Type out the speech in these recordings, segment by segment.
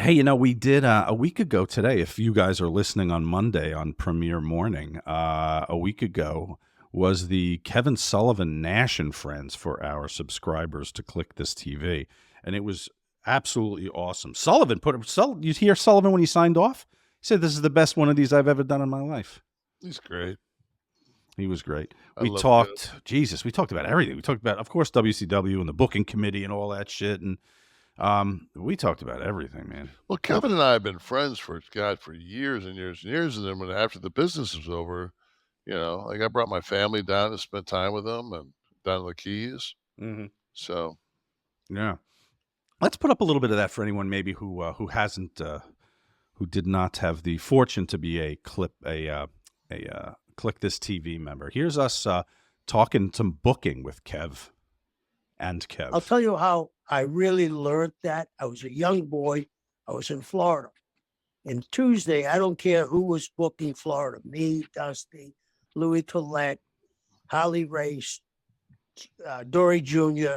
Hey, we did a week ago today. If you guys are listening on Monday on Premiere Morning, a week ago was the Kevin Sullivan Nash and Friends for our subscribers to Kliq This TV, and it was absolutely awesome. You hear Sullivan when he signed off? He said, "This is the best one of these I've ever done in my life." He's great. He was great. I We love talked, Jesus, we talked about everything. We talked about, of course, WCW and the booking committee and all that shit, and we talked about everything, man. Well, Kevin and I have been friends for years and years and years. And then when after the business was over, like I brought my family down to spend time with them and down in the Keys. Mm-hmm. So Yeah. Let's put up a little bit of that for anyone maybe who hasn't who did not have the fortune to be a Kliq This TV member. Here's us talking some booking with Kev and Kev. I'll tell you how I really learned that. I was a young boy. I was in Florida. And Tuesday, I don't care who was booking Florida, me, Dusty, Louis Tollett, Holly Race, Dory Jr.,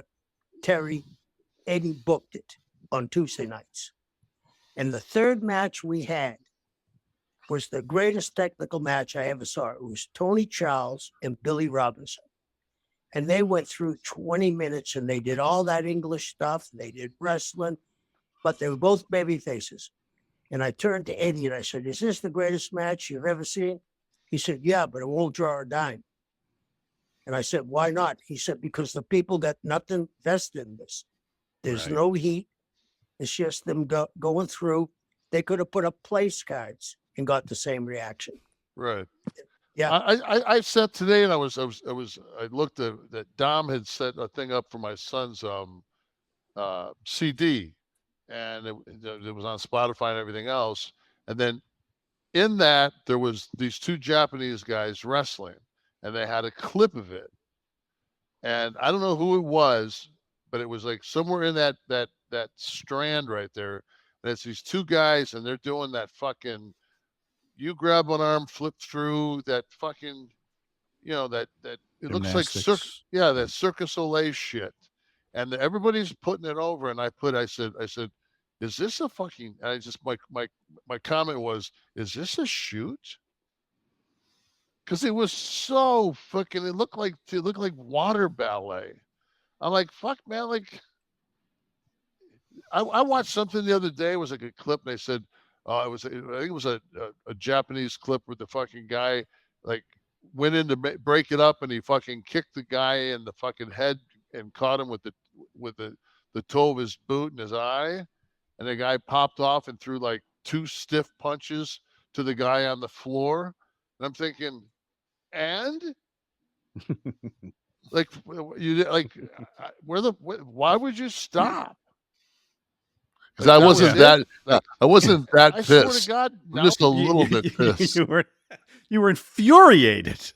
Terry, Eddie booked it on Tuesday nights. And the third match we had was the greatest technical match I ever saw. It was Tony Charles and Billy Robinson. And they went through 20 minutes and they did all that English stuff. They did wrestling, but they were both baby faces. And I turned to Eddie and I said, "Is this the greatest match you've ever seen?" He said, "Yeah, but it won't draw a dime." And I said, "Why not?" He said, "Because the people got nothing vested in this. There's Right. no heat. It's just them going through. They could have put up place cards and got the same reaction." Right. Yeah. I said today, and I looked at that Dom had set a thing up for my son's CD, and it was on Spotify and everything else. And then in that there was these two Japanese guys wrestling, and they had a clip of it. And I don't know who it was, but it was like somewhere in that strand right there. And it's these two guys, and they're doing that fucking. You grab one arm, flip through that fucking, that it looks like that Circus Soleil shit, and everybody's putting it over. And I said, "Is this a fucking?" And I just my comment was, "Is this a shoot?" Because it was so fucking. It looked like water ballet. I'm like, fuck, man. Like, I watched something the other day. It was like a clip, and they said. I think it was a Japanese clip where the fucking guy like went in to break it up, and he fucking kicked the guy in the fucking head and caught him with the toe of his boot in his eye, and the guy popped off and threw like two stiff punches to the guy on the floor. And I'm thinking, and like you like why would you stop? Because I wasn't that pissed. I swear to God, I'm just a little bit pissed. You were infuriated.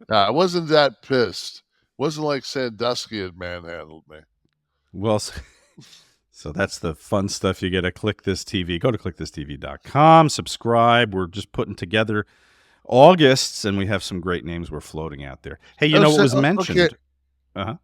I wasn't that pissed. Wasn't like Sandusky had manhandled me. Well, so that's the fun stuff you get at Kliq This TV. Go to kliqthistv.com, subscribe. We're just putting together Augusts, and we have some great names we're floating out there. Hey, what was mentioned? Okay.